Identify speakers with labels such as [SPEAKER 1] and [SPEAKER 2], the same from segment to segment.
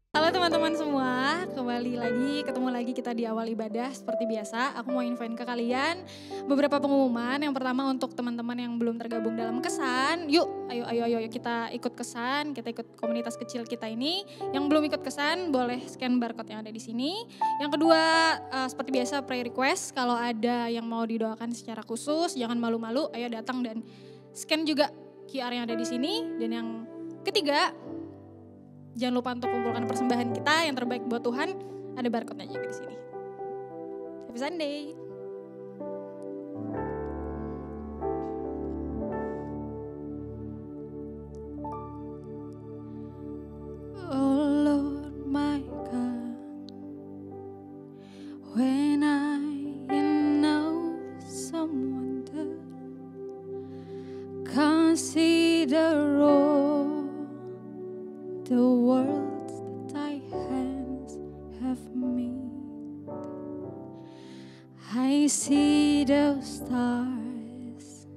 [SPEAKER 1] Halo teman-teman semua, ketemu lagi kita di awal ibadah seperti biasa. Aku mau infoin ke kalian beberapa pengumuman. Yang pertama untuk teman-teman yang belum tergabung dalam kesan, ayo kita ikut kesan, kita ikut komunitas kecil kita ini. Yang belum ikut kesan boleh scan barcode yang ada di sini. Yang kedua seperti biasa prayer request, kalau ada yang mau didoakan secara khusus jangan malu-malu, ayo datang dan scan juga QR yang ada di sini. Dan yang ketiga, jangan lupa untuk kumpulkan persembahan kita yang terbaik buat Tuhan. Ada barcode-nya juga di sini. Happy Sunday. Oh Lord my God, when I know someone that consider all the worlds that thy hands have made. I see the stars,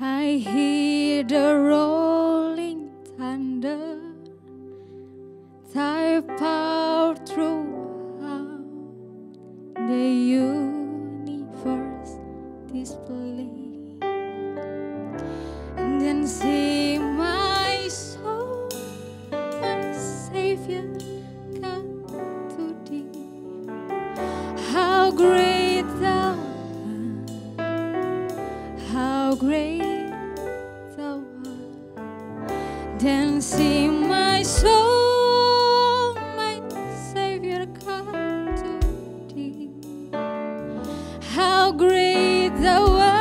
[SPEAKER 1] I hear the rolling thunder, thy power throughout the universe display. And then see my soul, my Savior, come to thee. How great thou art, how great thou art. Then see my soul, my Savior, come to thee. How great thou art.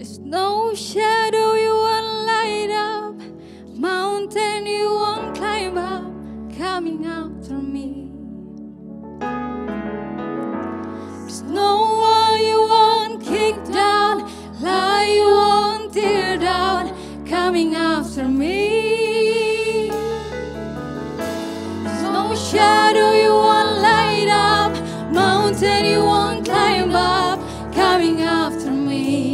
[SPEAKER 1] There's no shadow you won't light up, mountain you won't climb up, coming after me. There's no wall you won't kick down, lie you won't tear down, coming after me. There's no shadow you won't light up, mountain you won't climb up, coming after me.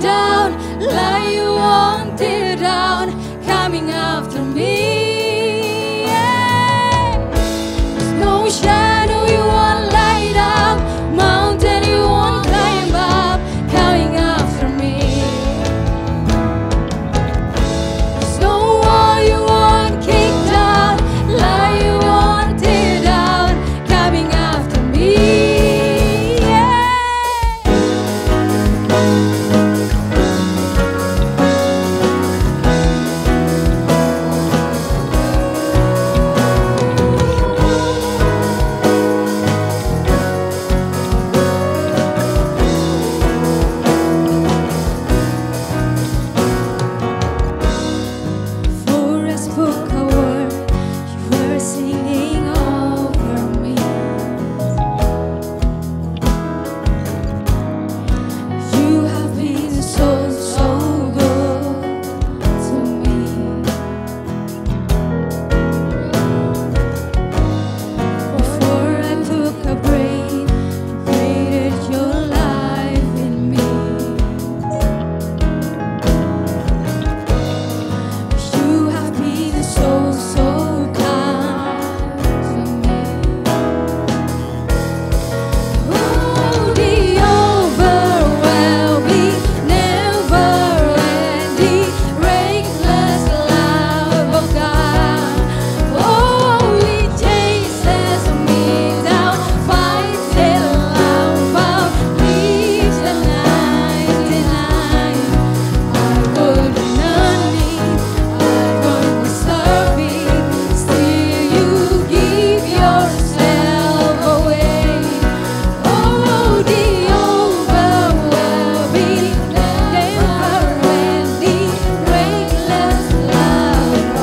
[SPEAKER 1] Down, lie you won't tear down. coming after me. Yeah. There's no shadow you won't light up, mountain you won't climb up, coming after me. There's no wall you won't kick down, lie you won't tear down, coming after me. For I spoke a word, you were singing over me. You have been so, so good to me. Before I took a breath, you created your life in me. You have been so, so kind to me. Oh, the overwhelming, never-ending, reckless love of God. Oh, it chases me down, fights till I'm found, leaves the 99. I couldn't earn it, I couldn't deserve it, still you give yourself away. Oh, the overwhelming, never-ending, reckless love of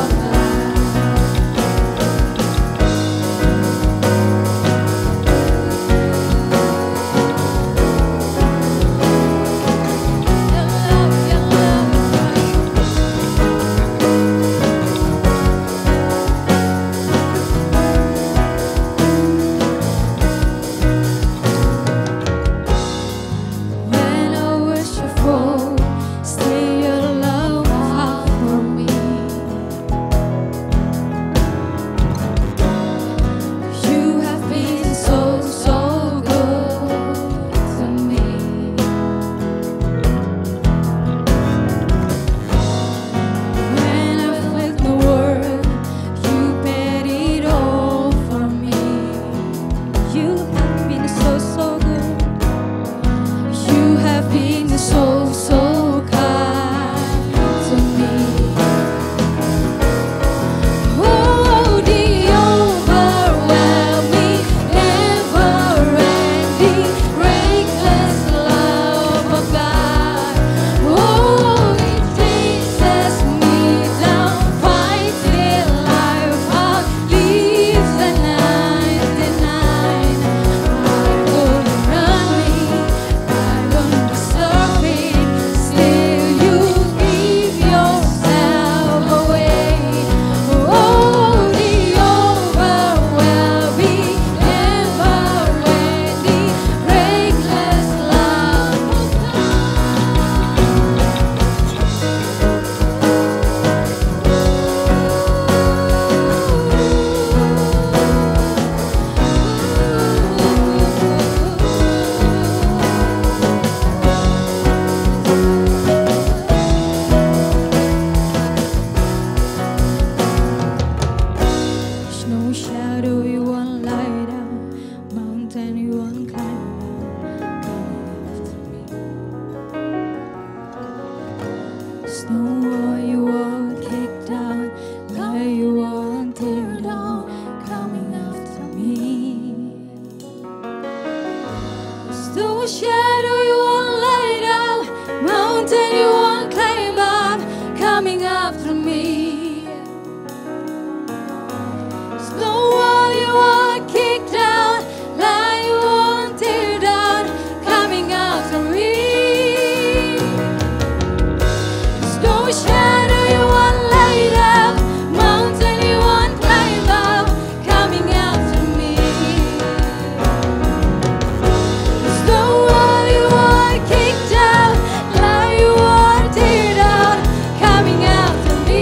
[SPEAKER 1] When I wish you fall, still your love fought for me. You have been so, so good to me. When I fled the world, you paid it all for me. You have been so, so good. You have been so, so kind to me. Oh, the overwhelming, never-ending, reckless love of God. Oh, it chases me down, fights till I found, leaves the 99. I couldn't run it, I don't deserve it, still you give yourself away. Oh, the overwhelming, never-ending, reckless love of There's no shadow you won't light up, mountain you won't climb up, coming after me. There's no wall you won't kick down, lie you won't tear down, coming after me. There's no shadow you won't light up, mountain you won't climb up, coming after me. There's no wall you won't kick down, lie you won't tear down, coming after me. There's no shadow you won't light up, mountain you won't climb up, coming after me. There's no wall you won't kick down, lie you won't tear down, coming after me.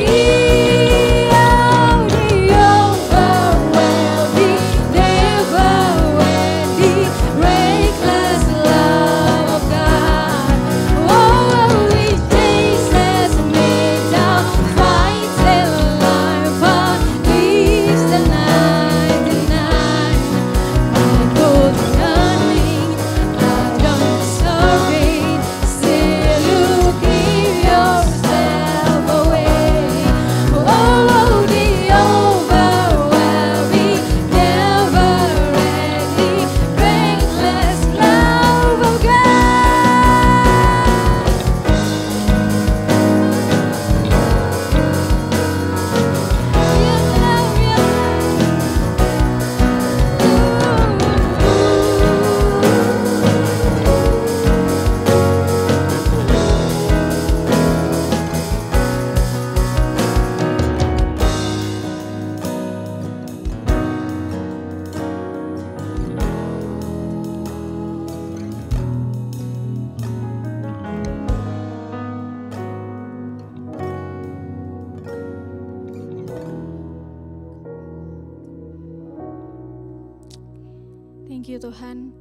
[SPEAKER 1] Thank you Tuhan.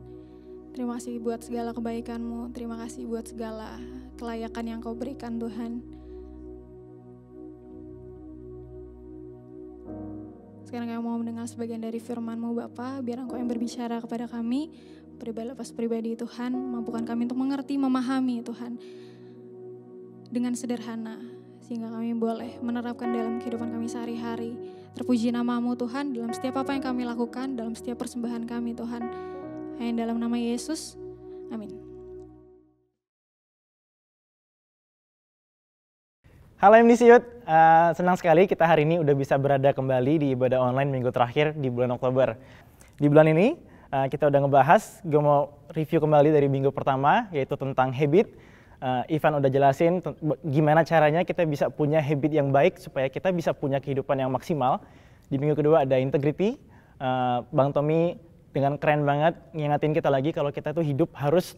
[SPEAKER 1] Terima kasih buat segala kebaikan-Mu. Terima kasih buat segala kelayakan yang Kau berikan Tuhan. Sekarang kami mau mendengar sebagian dari firman-Mu Bapa, biar Engkau yang berbicara kepada kami, pribadi lepas pribadi Tuhan, mampukan kami untuk mengerti, memahami Tuhan, dengan sederhana, sehingga kami boleh menerapkan dalam kehidupan kami sehari-hari. Terpuji nama-Mu Tuhan, dalam setiap apa yang kami lakukan, dalam setiap persembahan kami Tuhan. Hanya dalam nama Yesus, amin.
[SPEAKER 2] Halo MDC Youth, senang sekali kita hari ini udah bisa berada kembali di ibadah online minggu terakhir di bulan Oktober. Di bulan ini kita udah ngebahas, gue mau review kembali dari minggu pertama, yaitu tentang habit. Ivan udah jelasin gimana caranya kita bisa punya habit yang baik supaya kita bisa punya kehidupan yang maksimal. Di minggu kedua ada integrity, Bang Tommy dengan keren banget ngingetin kita lagi kalau kita tuh hidup harus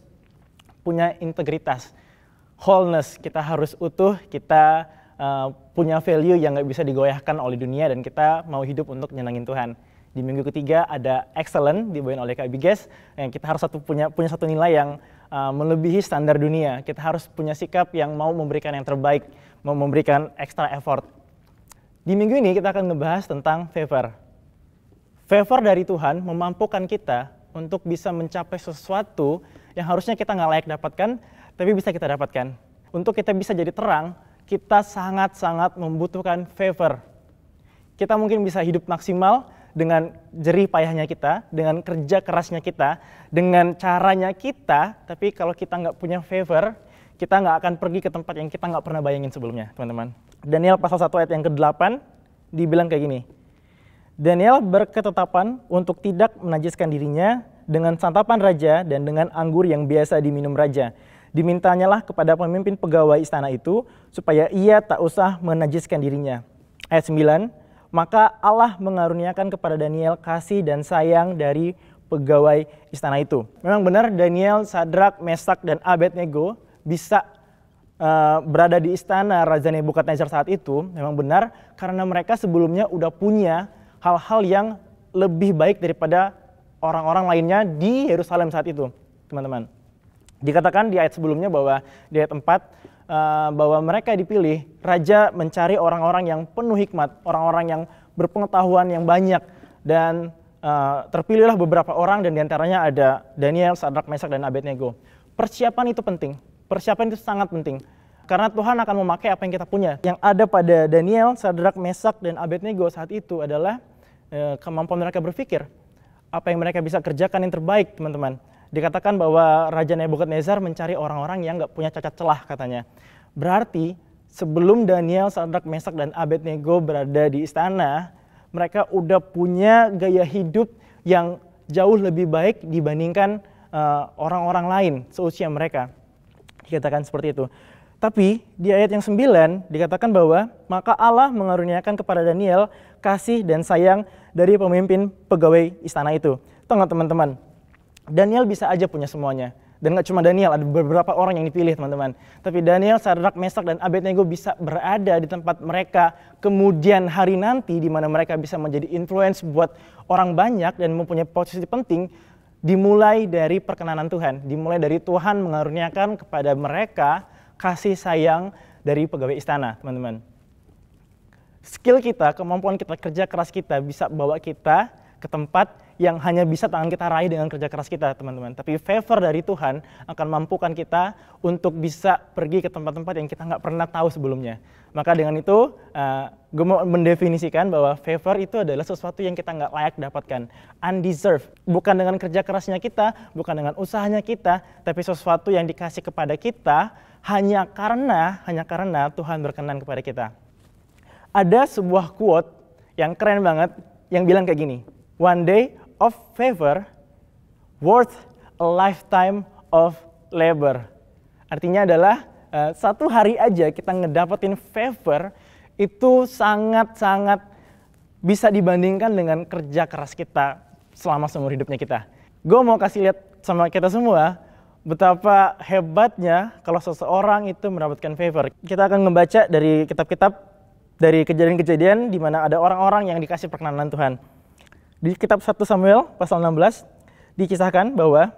[SPEAKER 2] punya integritas, wholeness, kita harus utuh, kita punya value yang gak bisa digoyahkan oleh dunia dan kita mau hidup untuk nyenangin Tuhan. Di minggu ketiga ada excellent dibawain oleh Kak Biges, yang kita harus punya satu nilai yang melebihi standar dunia. Kita harus punya sikap yang mau memberikan yang terbaik, mau memberikan extra effort. Di minggu ini kita akan ngebahas tentang favor. Favor dari Tuhan memampukan kita untuk bisa mencapai sesuatu yang harusnya kita nggak layak dapatkan, tapi bisa kita dapatkan. Untuk kita bisa jadi terang, kita sangat-sangat membutuhkan favor. Kita mungkin bisa hidup maksimal dengan jerih payahnya kita, dengan kerja kerasnya kita, dengan caranya kita, tapi kalau kita nggak punya favor, kita nggak akan pergi ke tempat yang kita nggak pernah bayangin sebelumnya, teman-teman. Daniel pasal 1 ayat yang ke-8 dibilang kayak gini. Daniel berketetapan untuk tidak menajiskan dirinya dengan santapan raja dan dengan anggur yang biasa diminum raja. Dimintanyalah kepada pemimpin pegawai istana itu supaya ia tak usah menajiskan dirinya. Ayat 9, maka Allah mengaruniakan kepada Daniel kasih dan sayang dari pegawai istana itu. Memang benar Daniel, Sadrak, Mesak, dan Abednego bisa berada di istana Raja Nebukadnezar saat itu. Memang benar karena mereka sebelumnya udah punya hal-hal yang lebih baik daripada orang-orang lainnya di Yerusalem saat itu, teman-teman. Dikatakan di ayat sebelumnya bahwa di ayat 4 bahwa mereka dipilih, raja mencari orang-orang yang penuh hikmat, orang-orang yang berpengetahuan yang banyak, dan terpilihlah beberapa orang dan diantaranya ada Daniel, Sadrak, Mesak, dan Abednego. Persiapan itu penting, persiapan itu sangat penting. Karena Tuhan akan memakai apa yang kita punya. Yang ada pada Daniel, Sadrak, Mesak, dan Abednego saat itu adalah kemampuan mereka berpikir. Apa yang mereka bisa kerjakan yang terbaik, teman-teman. Dikatakan bahwa Raja Nebukadnezar mencari orang-orang yang gak punya cacat celah katanya. Berarti sebelum Daniel, Sadrak, Mesak, dan Abednego berada di istana, mereka udah punya gaya hidup yang jauh lebih baik dibandingkan orang-orang lain seusia mereka. Dikatakan seperti itu. Tapi di ayat yang 9 dikatakan bahwa maka Allah mengaruniakan kepada Daniel kasih dan sayang dari pemimpin pegawai istana itu. Tahu nggak teman-teman? Daniel bisa aja punya semuanya. Dan nggak cuma Daniel, ada beberapa orang yang dipilih teman-teman. Tapi Daniel, Sadrak, Mesak, dan Abednego bisa berada di tempat mereka kemudian hari nanti di mana mereka bisa menjadi influence buat orang banyak dan mempunyai posisi penting. Dimulai dari perkenanan Tuhan, dimulai dari Tuhan mengaruniakan kepada mereka kasih sayang dari pegawai istana, teman-teman. Skill kita, kemampuan kita, kerja keras kita bisa bawa kita ke tempat yang hanya bisa tangan kita raih dengan kerja keras kita, teman-teman. Tapi favor dari Tuhan akan mampukan kita untuk bisa pergi ke tempat-tempat yang kita nggak pernah tahu sebelumnya. Maka dengan itu, gue mau mendefinisikan bahwa favor itu adalah sesuatu yang kita nggak layak dapatkan. Undeserved. Bukan dengan kerja kerasnya kita, bukan dengan usahanya kita, tapi sesuatu yang dikasih kepada kita hanya karena Tuhan berkenan kepada kita. Ada sebuah quote yang keren banget yang bilang kayak gini. One day of favor worth a lifetime of labor. Artinya adalah satu hari aja kita ngedapetin favor itu sangat-sangat bisa dibandingkan dengan kerja keras kita selama seumur hidupnya kita. Gue mau kasih lihat sama kita semua betapa hebatnya kalau seseorang itu mendapatkan favor. Kita akan membaca dari kitab-kitab, dari kejadian-kejadian di mana ada orang-orang yang dikasih perkenanan Tuhan. Di kitab 1 Samuel pasal 16, dikisahkan bahwa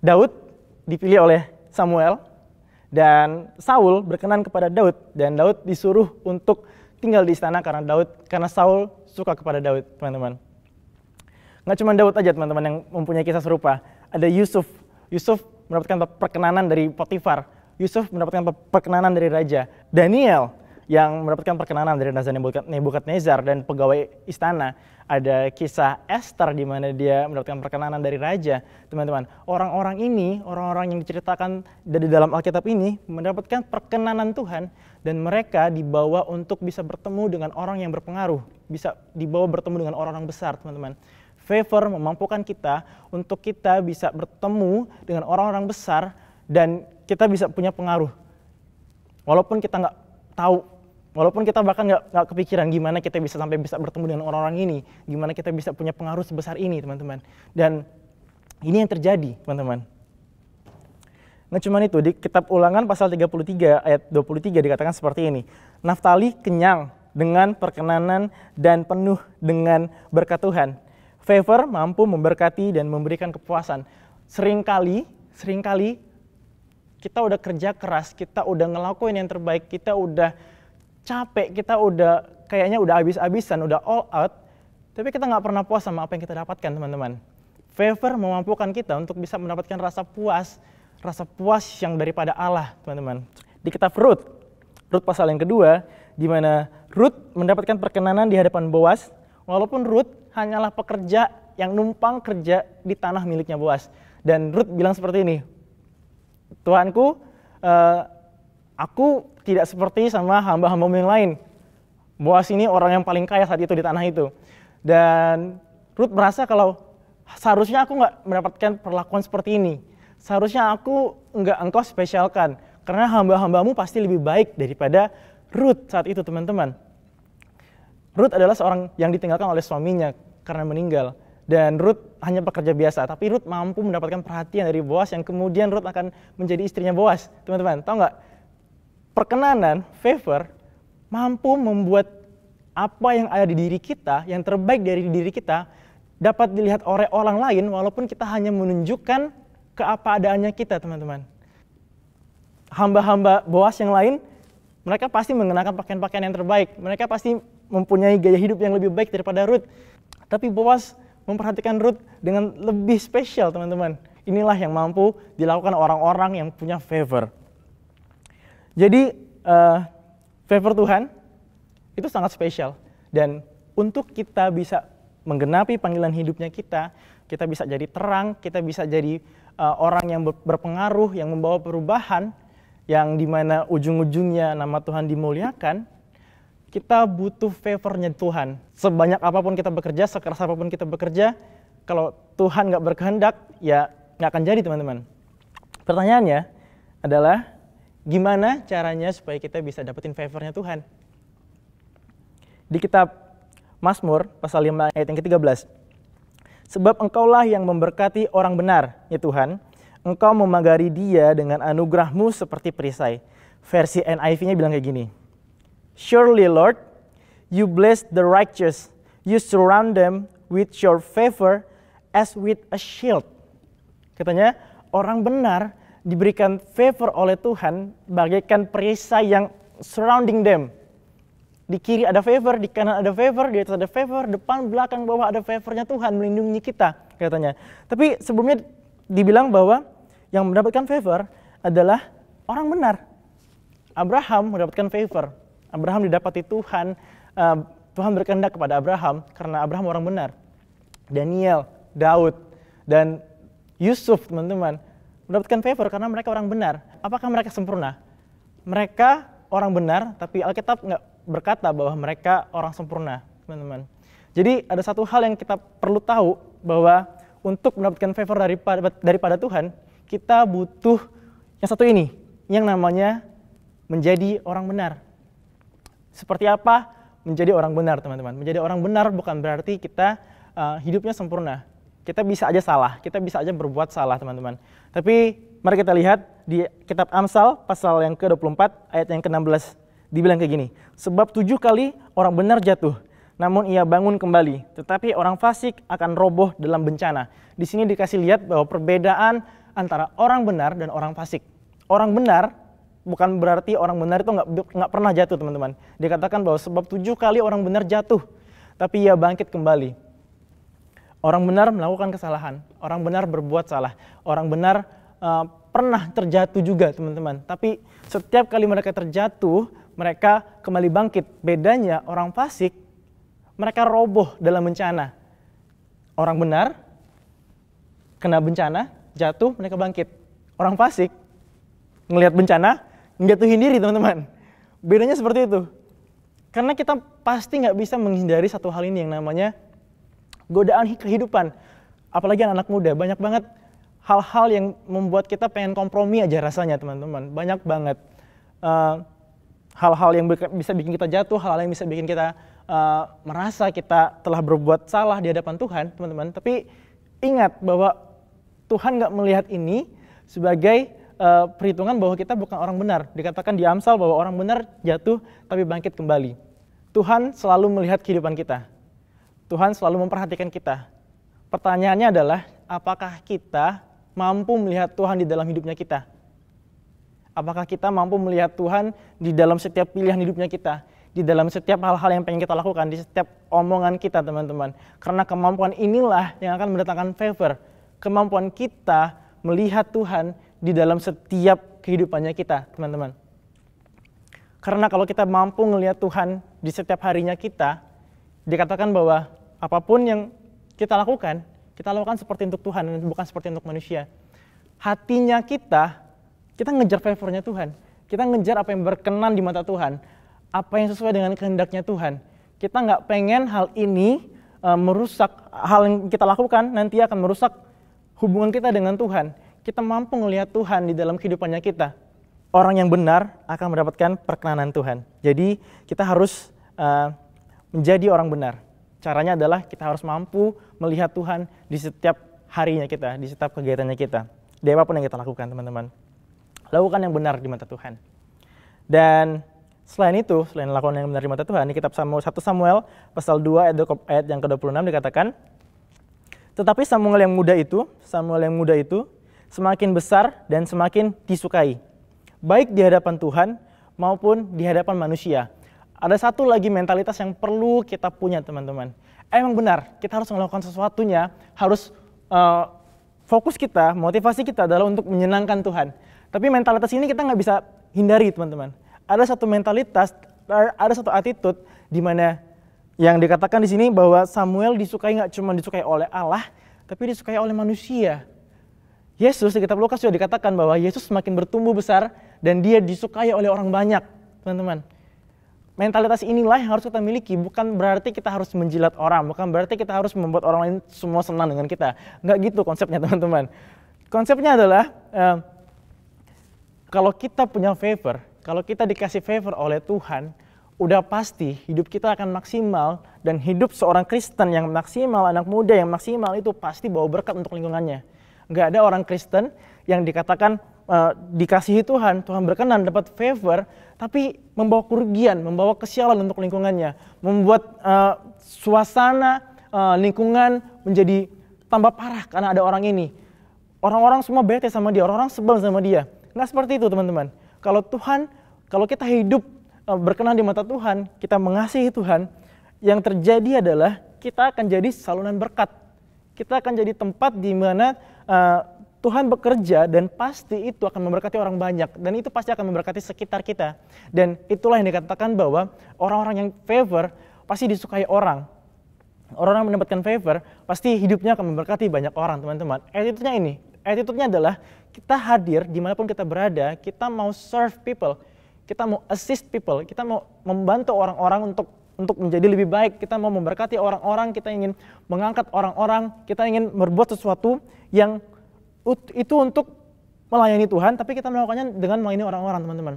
[SPEAKER 2] Daud dipilih oleh Samuel dan Saul berkenan kepada Daud dan Daud disuruh untuk tinggal di istana karena Saul suka kepada Daud, teman-teman. Nggak cuma Daud aja, teman-teman, yang mempunyai kisah serupa. Ada Yusuf. Yusuf mendapatkan perkenanan dari Potifar. Yusuf mendapatkan perkenanan dari raja. Daniel yang mendapatkan perkenanan dari Raja Nebukadnezar dan pegawai istana. Ada kisah Esther di mana dia mendapatkan perkenanan dari raja. Teman-teman, orang-orang ini, orang-orang yang diceritakan dari dalam Alkitab ini mendapatkan perkenanan Tuhan dan mereka dibawa untuk bisa bertemu dengan orang yang berpengaruh, bisa dibawa bertemu dengan orang-orang besar, teman-teman. Favor memampukan kita untuk kita bisa bertemu dengan orang-orang besar dan kita bisa punya pengaruh. Walaupun kita nggak tahu, walaupun kita bahkan nggak kepikiran gimana kita bisa sampai bisa bertemu dengan orang-orang ini, gimana kita bisa punya pengaruh sebesar ini, teman-teman. Dan ini yang terjadi, teman-teman. Nah, cuman itu, di kitab Ulangan pasal 33 ayat 23 dikatakan seperti ini. Naftali kenyang dengan perkenanan dan penuh dengan berkat Tuhan. Favor mampu memberkati dan memberikan kepuasan. Seringkali kita udah kerja keras, kita udah ngelakuin yang terbaik, kita udah capek, kita udah kayaknya udah habis-habisan, udah all out, tapi kita nggak pernah puas sama apa yang kita dapatkan, teman-teman. Favor memampukan kita untuk bisa mendapatkan rasa puas yang daripada Allah, teman-teman. Di kitab Rut pasal yang kedua, di mana Rut mendapatkan perkenanan di hadapan Boas, walaupun Rut hanyalah pekerja yang numpang kerja di tanah miliknya Boas. Dan Rut bilang seperti ini, Tuanku, aku tidak seperti sama hamba-hambamu yang lain. Boas ini orang yang paling kaya saat itu di tanah itu. Dan Rut merasa kalau seharusnya aku nggak mendapatkan perlakuan seperti ini. Seharusnya engkau spesialkan. Karena hamba-hambamu pasti lebih baik daripada Rut saat itu, teman-teman. Rut adalah seorang yang ditinggalkan oleh suaminya karena meninggal. Dan Rut hanya pekerja biasa, tapi Rut mampu mendapatkan perhatian dari Boas yang kemudian Rut akan menjadi istrinya Boas. Teman-teman, tahu nggak? Perkenanan, favor, mampu membuat apa yang ada di diri kita, yang terbaik dari diri kita, dapat dilihat oleh orang lain walaupun kita hanya menunjukkan ke apa adaannya kita, teman-teman. Hamba-hamba Boas yang lain, mereka pasti mengenakan pakaian-pakaian yang terbaik. Mereka pasti mempunyai gaya hidup yang lebih baik daripada Rut. Tapi Boas memperhatikan Rut dengan lebih spesial, teman-teman. Inilah yang mampu dilakukan orang-orang yang punya favor. Jadi, favor Tuhan itu sangat spesial. Dan untuk kita bisa menggenapi panggilan hidupnya kita bisa jadi terang, kita bisa jadi orang yang berpengaruh, yang membawa perubahan, yang dimana ujung-ujungnya nama Tuhan dimuliakan. Kita butuh favornya Tuhan. Sebanyak apapun kita bekerja, sekeras apapun kita bekerja, kalau Tuhan nggak berkehendak, ya nggak akan jadi, teman-teman. Pertanyaannya adalah, gimana caranya supaya kita bisa dapetin favornya Tuhan? Di kitab Mazmur, pasal 5 ayat yang ke-13. Sebab engkaulah yang memberkati orang benar, ya Tuhan. Engkau memagari dia dengan anugerahmu seperti perisai. Versi NIV-nya bilang kayak gini. Surely, Lord, you bless the righteous. You surround them with your favor as with a shield. Katanya, orang benar diberikan favor oleh Tuhan bagaikan perisai yang surrounding them. Di kiri ada favor, di kanan ada favor, di atas ada favor, depan, belakang, bawah ada favornya Tuhan melindungi kita, katanya. Tapi sebelumnya dibilang bahwa yang mendapatkan favor adalah orang benar. Abraham mendapatkan favor. Abraham didapati Tuhan, Tuhan berkehendak kepada Abraham karena Abraham orang benar. Daniel, Daud, dan Yusuf, teman-teman, mendapatkan favor karena mereka orang benar. Apakah mereka sempurna? Mereka orang benar, tapi Alkitab nggak berkata bahwa mereka orang sempurna, teman-teman. Jadi ada satu hal yang kita perlu tahu, bahwa untuk mendapatkan favor daripada Tuhan, kita butuh yang satu ini, yang namanya menjadi orang benar. Seperti apa menjadi orang benar, teman-teman? Menjadi orang benar bukan berarti kita hidupnya sempurna. Kita bisa aja salah, kita bisa aja berbuat salah, teman-teman. Tapi mari kita lihat di kitab Amsal pasal yang ke-24 ayat yang ke-16. Dibilang kayak gini, sebab 7 kali orang benar jatuh, namun ia bangun kembali. Tetapi orang fasik akan roboh dalam bencana. Di sini dikasih lihat bahwa perbedaan antara orang benar dan orang fasik. Orang benar bukan berarti orang benar itu nggak pernah jatuh, teman-teman. Dikatakan bahwa sebab 7 kali orang benar jatuh, tapi ia bangkit kembali. Orang benar melakukan kesalahan, orang benar berbuat salah, orang benar pernah terjatuh juga, teman-teman. Tapi setiap kali mereka terjatuh, mereka kembali bangkit. Bedanya orang fasik, mereka roboh dalam bencana. Orang benar kena bencana, jatuh, mereka bangkit. Orang fasik ngelihat bencana, menjatuhin diri, teman-teman. Bedanya seperti itu. Karena kita pasti nggak bisa menghindari satu hal ini yang namanya godaan kehidupan. Apalagi anak muda, banyak banget hal-hal yang membuat kita pengen kompromi aja rasanya, teman-teman. Banyak banget hal-hal yang bisa bikin kita jatuh, hal-hal yang bisa bikin kita merasa kita telah berbuat salah di hadapan Tuhan, teman-teman. Tapi ingat bahwa Tuhan nggak melihat ini sebagai perhitungan bahwa kita bukan orang benar. Dikatakan di Amsal bahwa orang benar jatuh tapi bangkit kembali. Tuhan selalu melihat kehidupan kita. Tuhan selalu memperhatikan kita. Pertanyaannya adalah, apakah kita mampu melihat Tuhan di dalam hidupnya kita? Apakah kita mampu melihat Tuhan di dalam setiap pilihan hidupnya kita? Di dalam setiap hal-hal yang pengen kita lakukan, di setiap omongan kita, teman-teman. Karena kemampuan inilah yang akan mendatangkan favor. Kemampuan kita melihat Tuhan di dalam setiap kehidupannya kita, teman-teman. Karena kalau kita mampu melihat Tuhan di setiap harinya kita, dikatakan bahwa apapun yang kita lakukan seperti untuk Tuhan dan bukan seperti untuk manusia. Hatinya kita ngejar favornya Tuhan. Kita ngejar apa yang berkenan di mata Tuhan. Apa yang sesuai dengan kehendaknya Tuhan. Kita nggak pengen hal ini merusak, hal yang kita lakukan nanti akan merusak hubungan kita dengan Tuhan. Kita mampu melihat Tuhan di dalam kehidupannya kita. Orang yang benar akan mendapatkan perkenanan Tuhan. Jadi kita harus menjadi orang benar. Caranya adalah kita harus mampu melihat Tuhan di setiap harinya kita, di setiap kegiatannya kita. Di apapun yang kita lakukan, teman-teman. Lakukan yang benar di mata Tuhan. Dan selain itu, selain lakukan yang benar di mata Tuhan, di kitab 1 Samuel pasal 2 ayat yang ke-26 dikatakan, tetapi Samuel yang muda itu semakin besar dan semakin disukai, baik di hadapan Tuhan maupun di hadapan manusia. Ada satu lagi mentalitas yang perlu kita punya, teman-teman. Emang benar, kita harus melakukan sesuatunya, harus fokus kita, motivasi kita adalah untuk menyenangkan Tuhan. Tapi mentalitas ini kita nggak bisa hindari, teman-teman. Ada satu mentalitas, ada satu attitude di mana yang dikatakan di sini bahwa Samuel disukai nggak cuma disukai oleh Allah, tapi disukai oleh manusia. Yesus di kitab Lukas juga dikatakan bahwa Yesus semakin bertumbuh besar dan dia disukai oleh orang banyak, teman-teman. Mentalitas inilah yang harus kita miliki, bukan berarti kita harus menjilat orang, bukan berarti kita harus membuat orang lain semua senang dengan kita. Nggak gitu konsepnya, teman-teman. Konsepnya adalah kalau kita punya favor, kalau kita dikasih favor oleh Tuhan, udah pasti hidup kita akan maksimal, dan hidup seorang Kristen yang maksimal, anak muda yang maksimal itu pasti bawa berkat untuk lingkungannya. Nggak ada orang Kristen yang dikatakan dikasihi Tuhan, Tuhan berkenan dapat favor, tapi membawa kerugian, membawa kesialan untuk lingkungannya, membuat suasana lingkungan menjadi tambah parah karena ada orang ini. Orang-orang semua bete sama dia, orang-orang sebel sama dia. Nggak seperti itu, teman-teman. Kalau kita hidup berkenan di mata Tuhan, kita mengasihi Tuhan, yang terjadi adalah kita akan jadi saluran berkat. Kita akan jadi tempat di mana Tuhan bekerja, dan pasti itu akan memberkati orang banyak, dan itu pasti akan memberkati sekitar kita. Dan itulah yang dikatakan bahwa orang-orang yang favor pasti disukai orang. Orang-orang yang mendapatkan favor pasti hidupnya akan memberkati banyak orang, teman-teman. Attitude-nya ini, attitude-nya adalah kita hadir dimanapun kita berada, kita mau serve people, kita mau assist people, kita mau membantu orang-orang untuk menjadi lebih baik, kita mau memberkati orang-orang, kita ingin mengangkat orang-orang, kita ingin berbuat sesuatu yang itu untuk melayani Tuhan, tapi kita melakukannya dengan melayani orang-orang, teman-teman.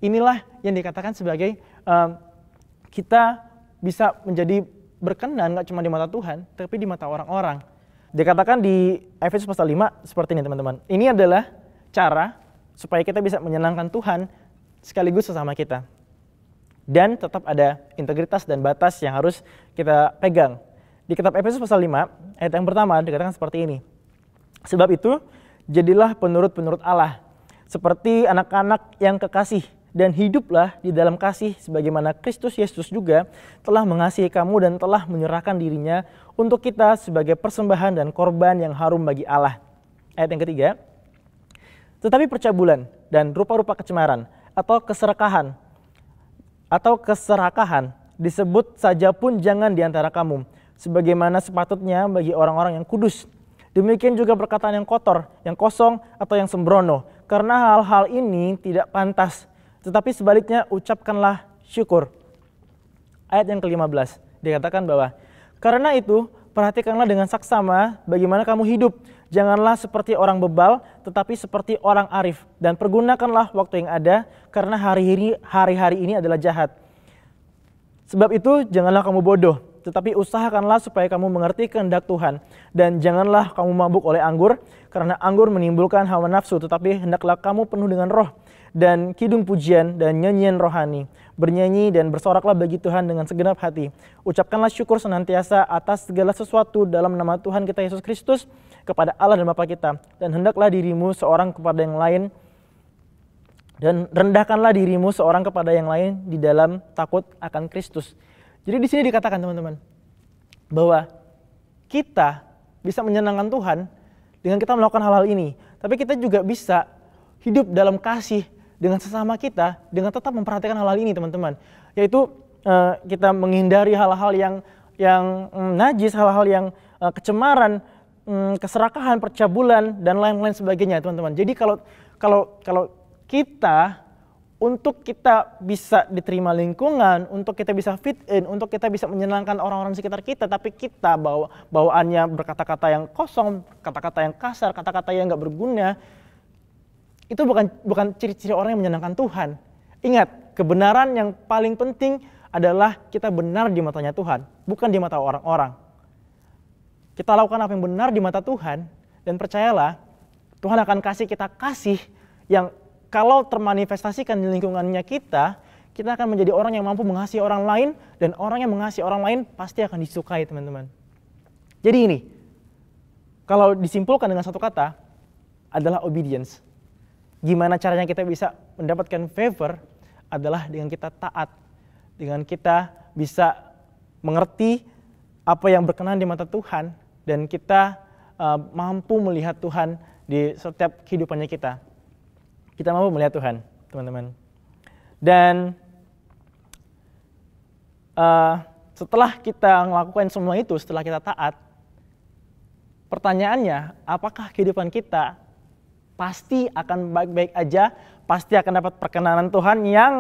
[SPEAKER 2] Inilah yang dikatakan sebagai kita bisa menjadi berkenan gak cuma di mata Tuhan, tapi di mata orang-orang. Dikatakan di Efesus pasal 5 seperti ini, teman-teman. Ini adalah cara supaya kita bisa menyenangkan Tuhan sekaligus sesama kita. Dan tetap ada integritas dan batas yang harus kita pegang. Di kitab Efesus pasal 5, ayat yang pertama dikatakan seperti ini. Sebab itu, jadilah penurut-penurut Allah, seperti anak-anak yang kekasih, dan hiduplah di dalam kasih sebagaimana Kristus Yesus juga telah mengasihi kamu dan telah menyerahkan dirinya untuk kita sebagai persembahan dan korban yang harum bagi Allah. Ayat yang ketiga, tetapi percabulan dan rupa-rupa kecemaran atau keserakahan disebut saja pun jangan di antara kamu, sebagaimana sepatutnya bagi orang-orang yang kudus. Demikian juga perkataan yang kotor, yang kosong, atau yang sembrono, karena hal-hal ini tidak pantas. Tetapi sebaliknya ucapkanlah syukur. Ayat yang ke-15 dikatakan bahwa, karena itu perhatikanlah dengan saksama bagaimana kamu hidup. Janganlah seperti orang bebal, tetapi seperti orang arif. Dan pergunakanlah waktu yang ada, karena hari-hari ini adalah jahat. Sebab itu janganlah kamu bodoh, tetapi usahakanlah supaya kamu mengerti kehendak Tuhan. Dan janganlah kamu mabuk oleh anggur, karena anggur menimbulkan hawa nafsu, tetapi hendaklah kamu penuh dengan roh, dan kidung pujian dan nyanyian rohani. Bernyanyi dan bersoraklah bagi Tuhan dengan segenap hati. Ucapkanlah syukur senantiasa atas segala sesuatu dalam nama Tuhan kita Yesus Kristus, kepada Allah dan Bapa kita. Dan hendaklah dirimu seorang kepada yang lain, dan rendahkanlah dirimu seorang kepada yang lain di dalam takut akan Kristus. Jadi di sini dikatakan teman-teman, bahwa kita bisa menyenangkan Tuhan dengan kita melakukan hal-hal ini. Tapi kita juga bisa hidup dalam kasih dengan sesama kita, dengan tetap memperhatikan hal-hal ini teman-teman. Yaitu kita menghindari hal-hal yang najis, hal-hal yang kecemaran, keserakahan, percabulan, dan lain-lain sebagainya teman-teman. Jadi kalau kita, untuk kita bisa diterima lingkungan, untuk kita bisa fit in, untuk kita bisa menyenangkan orang-orang sekitar kita, tapi kita bawaannya berkata-kata yang kosong, kata-kata yang kasar, kata-kata yang gak berguna, itu bukan ciri-ciri orang yang menyenangkan Tuhan. Ingat, kebenaran yang paling penting adalah kita benar di matanya Tuhan, bukan di mata orang-orang. Kita lakukan apa yang benar di mata Tuhan, dan percayalah, Tuhan akan kasih kita kasih yang kalau termanifestasikan di lingkungannya kita akan menjadi orang yang mampu mengasihi orang lain, dan orang yang mengasihi orang lain pasti akan disukai teman-teman. Jadi ini, kalau disimpulkan dengan satu kata, adalah obedience. Gimana caranya kita bisa mendapatkan favor adalah dengan kita taat, dengan kita bisa mengerti apa yang berkenan di mata Tuhan, dan kita mampu melihat Tuhan di setiap kehidupannya kita. Kita mampu melihat Tuhan, teman-teman. Dan setelah kita melakukan semua itu, setelah kita taat, pertanyaannya, apakah kehidupan kita pasti akan baik-baik aja, pasti akan dapat perkenanan Tuhan yang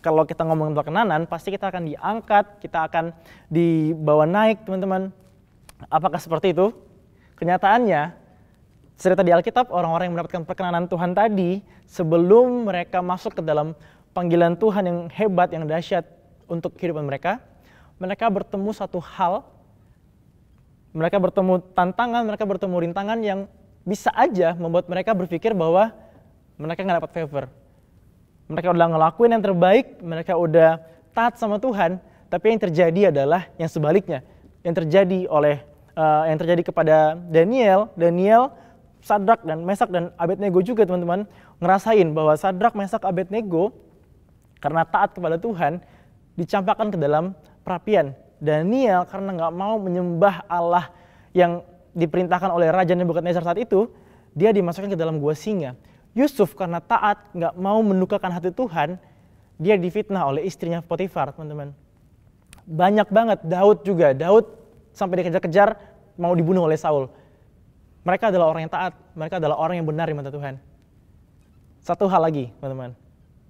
[SPEAKER 2] kalau kita ngomongin perkenanan, pasti kita akan diangkat, kita akan dibawa naik, teman-teman. Apakah seperti itu? Kenyataannya, cerita di Alkitab, orang-orang yang mendapatkan perkenanan Tuhan tadi, sebelum mereka masuk ke dalam panggilan Tuhan yang hebat, yang dahsyat untuk kehidupan mereka bertemu satu hal, mereka bertemu tantangan, mereka bertemu rintangan yang bisa aja membuat mereka berpikir bahwa mereka nggak dapat favor. Mereka udah ngelakuin yang terbaik, mereka udah taat sama Tuhan, tapi yang terjadi adalah yang sebaliknya. Yang terjadi kepada Daniel, Sadrak dan Mesak dan Abednego juga teman-teman ngerasain bahwa Sadrak, Mesak, Abednego karena taat kepada Tuhan dicampakkan ke dalam perapian. Daniel karena nggak mau menyembah Allah yang diperintahkan oleh Raja Nebukadnezar saat itu, dia dimasukkan ke dalam gua singa. Yusuf karena taat nggak mau mendukakan hati Tuhan, dia difitnah oleh istrinya Potifar teman-teman. Banyak banget, Daud sampai dikejar-kejar mau dibunuh oleh Saul. Mereka adalah orang yang taat, mereka adalah orang yang benar di mata Tuhan. Satu hal lagi, teman-teman.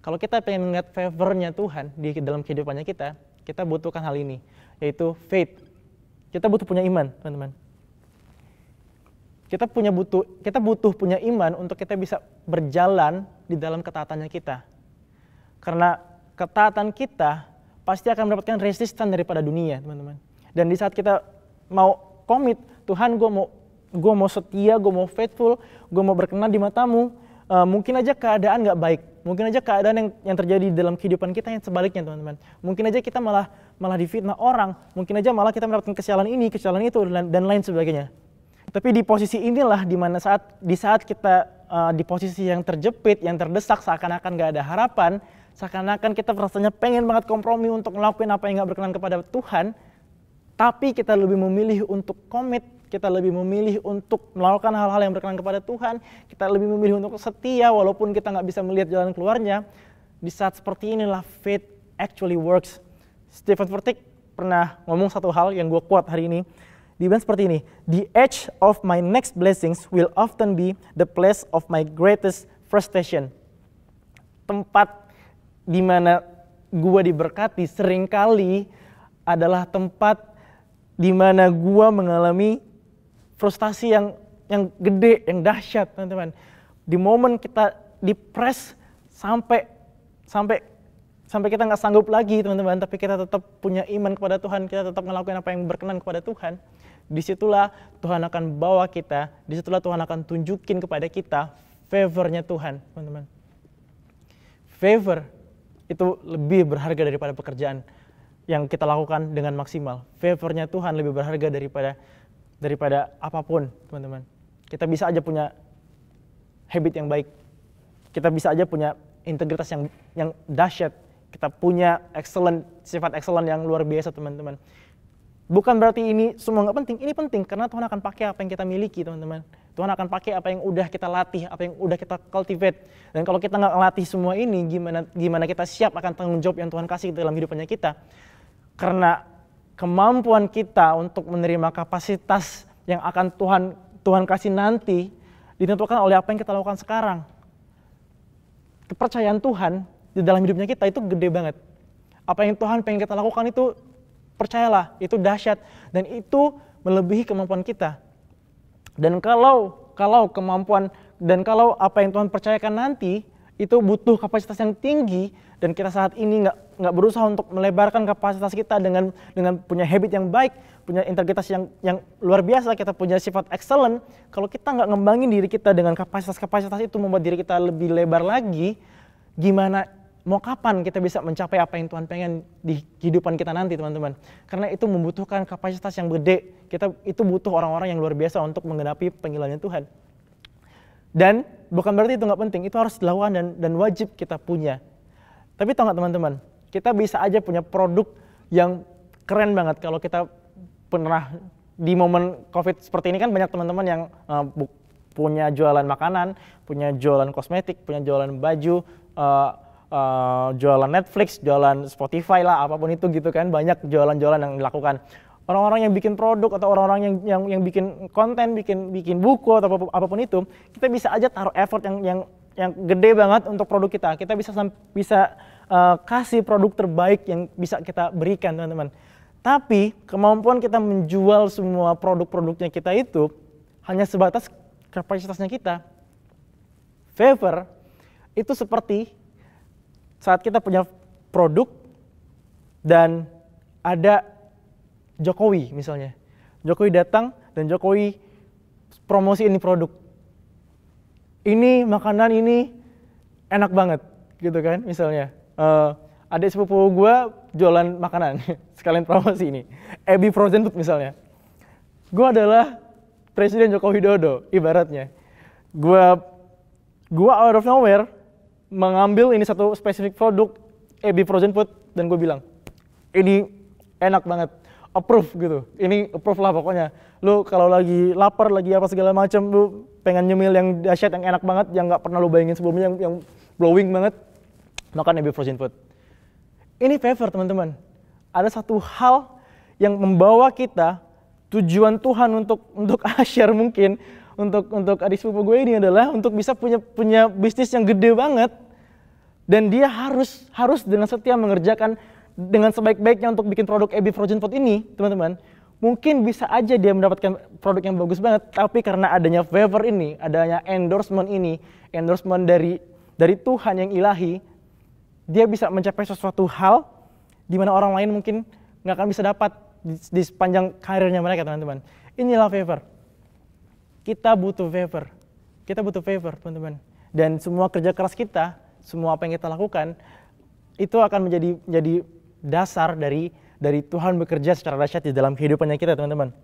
[SPEAKER 2] Kalau kita pengen melihat favornya Tuhan di dalam kehidupannya kita butuhkan hal ini, yaitu faith. Kita butuh punya iman, teman-teman. Kita butuh punya iman untuk kita bisa berjalan di dalam ketaatannya kita. Karena ketaatan kita pasti akan mendapatkan resisten daripada dunia, teman-teman. Dan di saat kita mau komit, Tuhan gue mau setia, gue mau faithful, gue mau berkenan di matamu, mungkin aja keadaan gak baik, Mungkin aja keadaan yang terjadi dalam kehidupan kita yang sebaliknya, teman-teman. Mungkin aja kita malah difitnah orang, mungkin aja malah kita mendapatkan kesialan ini, kesialan itu, dan lain sebagainya. Tapi di posisi inilah di saat kita di posisi yang terjepit, yang terdesak, seakan-akan gak ada harapan, seakan-akan kita rasanya pengen banget kompromi untuk ngelakuin apa yang gak berkenan kepada Tuhan, tapi kita lebih memilih untuk komit, kita lebih memilih untuk melakukan hal-hal yang berkenan kepada Tuhan, kita lebih memilih untuk setia walaupun kita gak bisa melihat jalan keluarnya. Di saat seperti inilah faith actually works. Stephen Furtick pernah ngomong satu hal yang gue quote hari ini. Dia bilang seperti ini, "The edge of my next blessings will often be the place of my greatest frustration." Tempat di mana gue diberkati seringkali adalah tempat di mana gue mengalami frustasi yang gede, yang dahsyat, teman-teman. Di momen kita dipres sampai kita nggak sanggup lagi, teman-teman, tapi kita tetap punya iman kepada Tuhan, kita tetap ngelakuin apa yang berkenan kepada Tuhan. Disitulah Tuhan akan bawa kita, disitulah Tuhan akan tunjukin kepada kita favornya Tuhan, teman-teman. Favor itu lebih berharga daripada pekerjaan yang kita lakukan dengan maksimal. Favornya Tuhan lebih berharga daripada apapun, teman-teman. Kita bisa aja punya habit yang baik, kita bisa aja punya integritas yang dahsyat, kita punya sifat excellent yang luar biasa, teman-teman. Bukan berarti ini semua nggak penting, ini penting karena Tuhan akan pakai apa yang kita miliki, teman-teman. Tuhan akan pakai apa yang udah kita latih, apa yang udah kita cultivate. Dan kalau kita nggak ngelatih semua ini, gimana kita siap akan tanggung jawab yang Tuhan kasih dalam hidupnya kita? Karena kemampuan kita untuk menerima kapasitas yang akan Tuhan kasih nanti ditentukan oleh apa yang kita lakukan sekarang. Kepercayaan Tuhan di dalam hidupnya kita itu gede banget. Apa yang Tuhan pengen kita lakukan itu, percayalah, itu dahsyat dan itu melebihi kemampuan kita. Dan kalau apa yang Tuhan percayakan nanti itu butuh kapasitas yang tinggi dan kita saat ini nggak berusaha untuk melebarkan kapasitas kita dengan punya habit yang baik, punya integritas yang luar biasa, kita punya sifat excellent. Kalau kita nggak ngembangin diri kita dengan kapasitas itu membuat diri kita lebih lebar lagi, mau kapan kita bisa mencapai apa yang Tuhan pengen di kehidupan kita nanti, teman-teman? Karena itu membutuhkan kapasitas yang gede. Itu butuh orang-orang yang luar biasa untuk menggenapi panggilannya Tuhan. Dan bukan berarti itu nggak penting, itu harus dilakukan dan wajib kita punya. Tapi tahu nggak, teman-teman, kita bisa aja punya produk yang keren banget. Kalau kita pernah di momen COVID seperti ini kan banyak teman-teman yang punya jualan makanan, punya jualan kosmetik, punya jualan baju, jualan Netflix, jualan Spotify lah, apapun itu gitu kan, banyak jualan-jualan yang dilakukan. Orang-orang yang bikin produk atau orang-orang yang bikin konten, bikin buku atau apapun itu, kita bisa aja taruh effort yang gede banget untuk produk kita. Kita bisa kasih produk terbaik yang bisa kita berikan, teman-teman. Tapi kemampuan kita menjual semua produk-produknya kita itu hanya sebatas kapasitasnya kita. Favor itu seperti saat kita punya produk dan ada Jokowi misalnya. Jokowi datang dan Jokowi promosi ini produk. Ini makanan ini enak banget gitu kan misalnya. Adik sepupu gue jualan makanan, sekalian promosi ini. Ebi Frozen Food misalnya. Gue adalah Presiden Joko Widodo ibaratnya. Gue out of nowhere mengambil ini satu spesifik produk Ebi Frozen Food dan gue bilang ini enak banget, approve gitu, ini approve lah pokoknya. Lu kalau lagi lapar, lagi apa segala macam, lu pengen nyemil yang dahsyat, yang enak banget, yang nggak pernah lu bayangin sebelumnya, yang blowing banget, makan Ebi Frozen Food. Ini favor, teman-teman. Ada satu hal yang membawa kita, tujuan Tuhan untuk Asyar mungkin, untuk adik sepupu gue ini adalah untuk bisa punya bisnis yang gede banget. Dan dia harus dengan setia mengerjakan dengan sebaik-baiknya untuk bikin produk Ebi Frozen Food ini, teman-teman. Mungkin bisa aja dia mendapatkan produk yang bagus banget, tapi karena adanya favor ini, adanya endorsement ini, endorsement dari Tuhan yang ilahi, dia bisa mencapai sesuatu hal di mana orang lain mungkin nggak akan bisa dapat di sepanjang karirnya mereka, teman-teman. Inilah favor. Kita butuh favor, teman-teman. Dan semua kerja keras kita semua apa yang kita lakukan, itu akan menjadi dasar dari Tuhan bekerja secara dahsyat di dalam kehidupannya kita, teman-teman.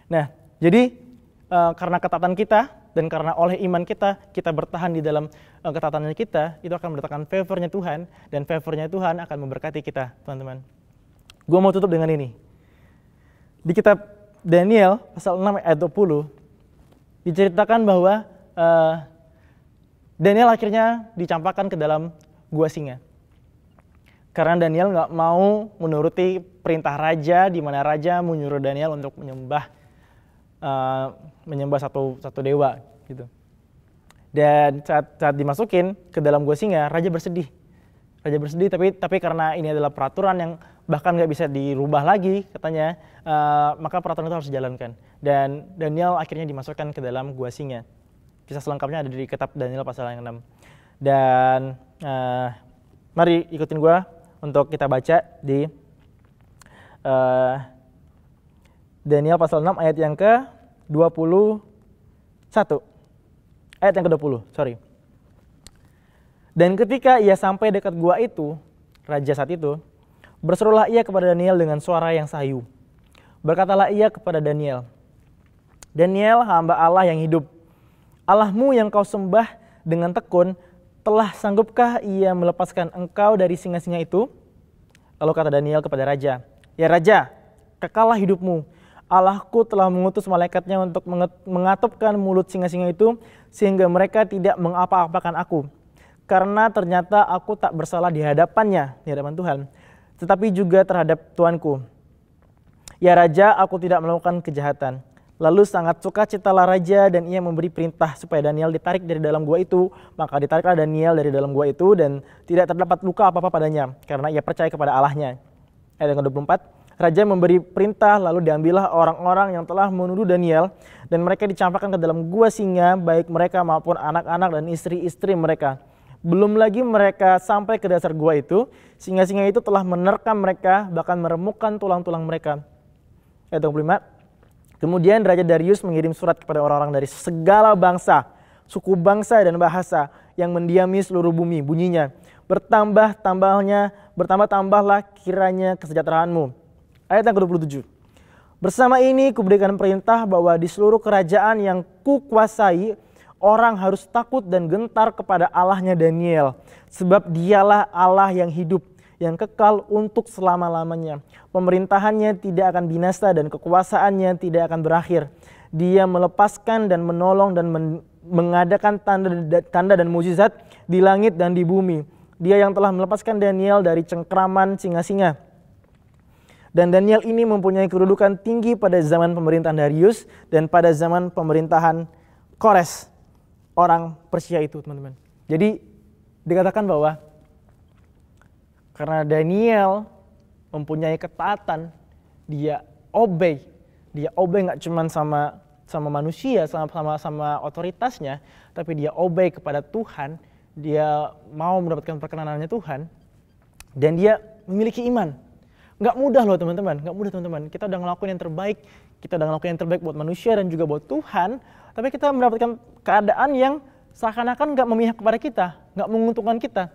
[SPEAKER 2] Nah, jadi karena ketaatan kita dan karena oleh iman kita bertahan di dalam ketaatannya kita, itu akan mendatangkan favor-nya Tuhan, dan favor-nya Tuhan akan memberkati kita, teman-teman. Gue mau tutup dengan ini. Di kitab Daniel pasal 6 ayat 20 diceritakan bahwa Daniel akhirnya dicampakkan ke dalam gua singa. Karena Daniel nggak mau menuruti perintah raja, di mana raja menyuruh Daniel untuk menyembah satu dewa gitu. Dan saat dimasukin ke dalam gua singa, raja bersedih. Raja bersedih, tapi karena ini adalah peraturan yang bahkan nggak bisa dirubah lagi katanya, maka peraturan itu harus dijalankan. Dan Daniel akhirnya dimasukkan ke dalam gua singa. Kisah selengkapnya ada di kitab Daniel pasal yang 6. Dan mari ikutin gua untuk kita baca di Daniel pasal 6 ayat yang ke-21. Ayat yang ke-20, sorry. Dan ketika ia sampai dekat gua itu, raja saat itu, berserulah ia kepada Daniel dengan suara yang sayu. Berkatalah ia kepada Daniel, Daniel, hamba Allah yang hidup, Allahmu yang kau sembah dengan tekun, telah sanggupkah ia melepaskan engkau dari singa-singa itu? Lalu kata Daniel kepada raja, ya raja, kekallah hidupmu. Allahku telah mengutus malaikatnya untuk mengatupkan mulut singa-singa itu, sehingga mereka tidak mengapa-apakan aku. Karena ternyata aku tak bersalah di hadapannya, di hadapan Tuhan, tetapi juga terhadap Tuanku. Ya raja, aku tidak melakukan kejahatan. Lalu sangat sukacitalah raja, dan ia memberi perintah supaya Daniel ditarik dari dalam gua itu. Maka ditariklah Daniel dari dalam gua itu, dan tidak terdapat luka apa-apa padanya, karena ia percaya kepada Allahnya. Ayat yang ke-24, raja memberi perintah, lalu diambillah orang-orang yang telah menuduh Daniel, dan mereka dicampakkan ke dalam gua singa, baik mereka maupun anak-anak dan istri-istri mereka. Belum lagi mereka sampai ke dasar gua itu, singa-singa itu telah menerkam mereka, bahkan meremukkan tulang-tulang mereka. Ayat 25, kemudian Raja Darius mengirim surat kepada orang-orang dari segala bangsa, suku bangsa dan bahasa yang mendiami seluruh bumi. Bunyinya, bertambah-tambahlah kiranya kesejahteraanmu. Ayat yang ke-27, bersama ini kuberikan perintah bahwa di seluruh kerajaan yang kukuasai, orang harus takut dan gentar kepada Allahnya Daniel, sebab dialah Allah yang hidup, yang kekal untuk selama-lamanya. Pemerintahannya tidak akan binasa dan kekuasaannya tidak akan berakhir. Dia melepaskan dan menolong dan mengadakan tanda dan mukjizat di langit dan di bumi. Dia yang telah melepaskan Daniel dari cengkraman singa-singa. Dan Daniel ini mempunyai kedudukan tinggi pada zaman pemerintahan Darius dan pada zaman pemerintahan Kores, orang Persia itu, teman-teman. Jadi dikatakan bahwa karena Daniel mempunyai ketaatan, dia obey nggak cuma sama manusia, sama otoritasnya, tapi dia obey kepada Tuhan. Dia mau mendapatkan perkenanannya Tuhan, dan dia memiliki iman. Nggak mudah loh teman-teman, nggak mudah teman-teman. Kita udah ngelakuin yang terbaik, buat manusia dan juga buat Tuhan, tapi kita mendapatkan keadaan yang seakan-akan nggak memihak kepada kita, nggak menguntungkan kita.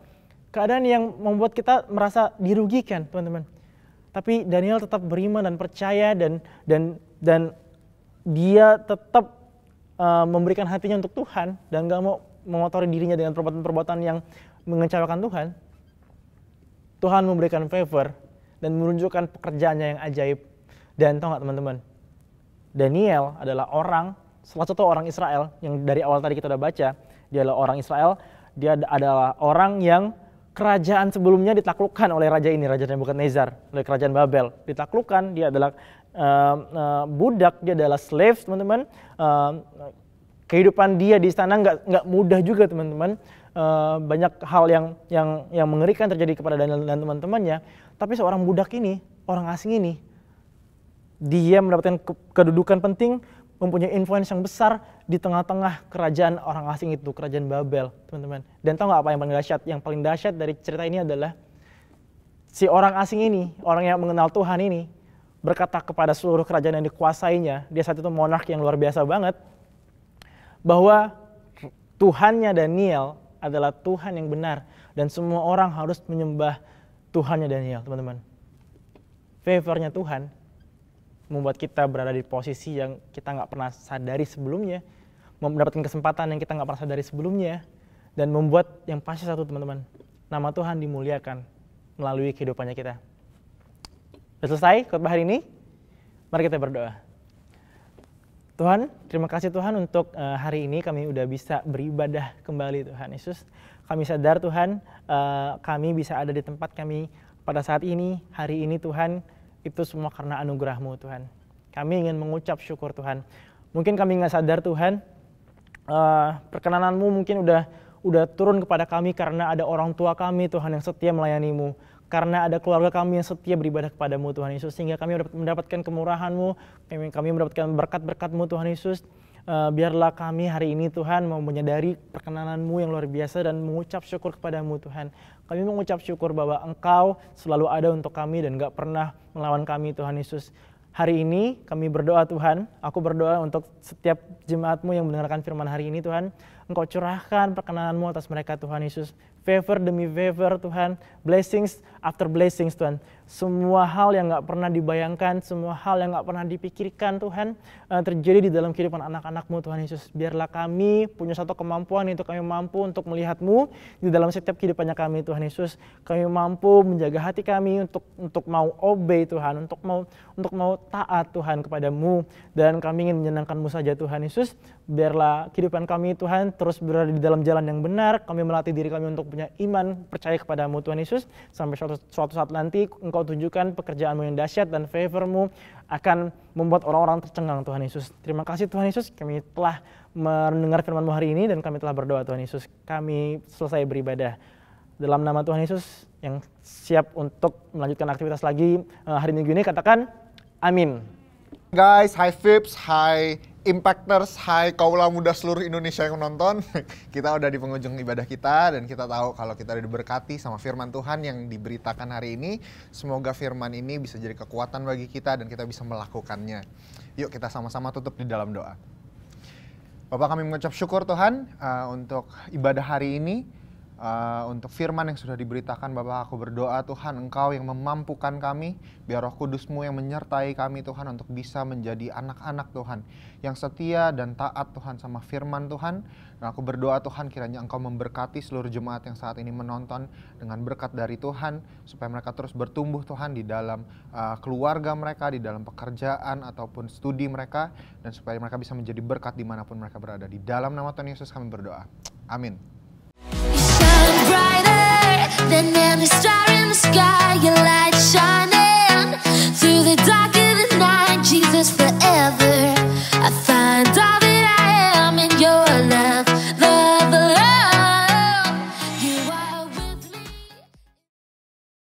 [SPEAKER 2] Keadaan yang membuat kita merasa dirugikan, teman-teman. Tapi Daniel tetap beriman dan percaya, dan dia tetap memberikan hatinya untuk Tuhan dan nggak mau mengotori dirinya dengan perbuatan-perbuatan yang mengecewakan Tuhan. Tuhan memberikan favor dan menunjukkan pekerjaannya yang ajaib. Dan tahu nggak teman-teman, Daniel adalah salah satu orang Israel yang dari awal tadi kita udah baca. Dia adalah orang Israel, dia adalah orang yang kerajaan sebelumnya ditaklukkan oleh raja ini, Raja Nebukadnezar, oleh kerajaan Babel. Ditaklukkan, dia adalah budak, dia adalah slave, teman-teman. Kehidupan dia di istana nggak mudah juga, teman-teman. Banyak hal yang mengerikan terjadi kepada Daniel dan teman-temannya. Tapi seorang budak ini, orang asing ini, dia mendapatkan kedudukan penting, mempunyai influence yang besar di tengah-tengah kerajaan orang asing itu, kerajaan Babel, teman-teman. Dan tahu nggak apa yang paling dahsyat? Yang paling dahsyat dari cerita ini adalah si orang asing ini, orang yang mengenal Tuhan ini, berkata kepada seluruh kerajaan yang dikuasainya, dia saat itu monark yang luar biasa banget, bahwa Tuhannya Daniel adalah Tuhan yang benar. Dan semua orang harus menyembah Tuhannya Daniel, teman-teman. Favornya Tuhan membuat kita berada di posisi yang kita nggak pernah sadari sebelumnya, mendapatkan kesempatan yang kita nggak pernah sadari sebelumnya, dan membuat yang pasti satu, teman-teman, nama Tuhan dimuliakan melalui kehidupannya kita. Sudah selesai khotbah hari ini? Mari kita berdoa. Tuhan, terima kasih Tuhan untuk hari ini kami udah bisa beribadah kembali Tuhan Yesus. Kami sadar Tuhan, kami bisa ada di tempat kami pada saat ini, hari ini Tuhan, itu semua karena anugerah-Mu Tuhan. Kami ingin mengucap syukur Tuhan. Mungkin kami nggak sadar Tuhan, perkenanan-Mu mungkin udah turun kepada kami karena ada orang tua kami Tuhan yang setia melayani-Mu. Karena ada keluarga kami yang setia beribadah kepadamu Tuhan Yesus. Sehingga kami mendapatkan kemurahan-Mu, kami mendapatkan berkat-berkat-Mu Tuhan Yesus. Biarlah kami hari ini Tuhan mau menyadari perkenanan-Mu yang luar biasa dan mengucap syukur kepadamu Tuhan. Kami mengucap syukur bahwa Engkau selalu ada untuk kami dan gak pernah melawan kami Tuhan Yesus. Hari ini kami berdoa Tuhan, aku berdoa untuk setiap jemaat-Mu yang mendengarkan firman hari ini Tuhan. Engkau curahkan perkenanan-Mu atas mereka Tuhan Yesus. Favor demi favor Tuhan, blessings after blessings Tuhan. Semua hal yang gak pernah dibayangkan, semua hal yang gak pernah dipikirkan Tuhan, terjadi di dalam kehidupan anak-anak-Mu Tuhan Yesus. Biarlah kami punya satu kemampuan itu kami mampu untuk melihat-Mu di dalam setiap kehidupannya kami Tuhan Yesus. Kami mampu menjaga hati kami untuk mau obey Tuhan, untuk mau taat Tuhan kepada-Mu. Dan kami ingin menyenangkan-Mu saja Tuhan Yesus. Biarlah kehidupan kami Tuhan terus berada di dalam jalan yang benar. Kami melatih diri kami untuk punya iman, percaya kepada-Mu Tuhan Yesus. Sampai suatu saat nanti Engkau tunjukkan pekerjaan-Mu yang dahsyat dan favor-Mu akan membuat orang-orang tercengang Tuhan Yesus. Terima kasih Tuhan Yesus, kami telah mendengar firman-Mu hari ini dan kami telah berdoa Tuhan Yesus. Kami selesai beribadah. Dalam nama Tuhan Yesus yang siap untuk melanjutkan aktivitas lagi hari Minggu ini, katakan amin.
[SPEAKER 3] Guys, hi Vips, hi Impactors, hai kaula muda seluruh Indonesia yang menonton. Kita udah di penghujung ibadah kita dan kita tahu kalau kita udah diberkati sama firman Tuhan yang diberitakan hari ini. Semoga firman ini bisa jadi kekuatan bagi kita dan kita bisa melakukannya. Yuk kita sama-sama tutup di dalam doa. Bapak, kami mengucap syukur Tuhan untuk ibadah hari ini. Untuk firman yang sudah diberitakan, Bapak, aku berdoa Tuhan, Engkau yang memampukan kami, biar Roh Kudus-Mu yang menyertai kami Tuhan untuk bisa menjadi anak-anak Tuhan yang setia dan taat Tuhan sama firman Tuhan. Dan aku berdoa Tuhan, kiranya Engkau memberkati seluruh jemaat yang saat ini menonton dengan berkat dari Tuhan, supaya mereka terus bertumbuh Tuhan di dalam keluarga mereka, di dalam pekerjaan ataupun studi mereka, dan supaya mereka bisa menjadi berkat dimanapun mereka berada. Di dalam nama Tuhan Yesus kami berdoa. Amin.
[SPEAKER 4] Brighter than any star in the sky, your light shining through the darkness.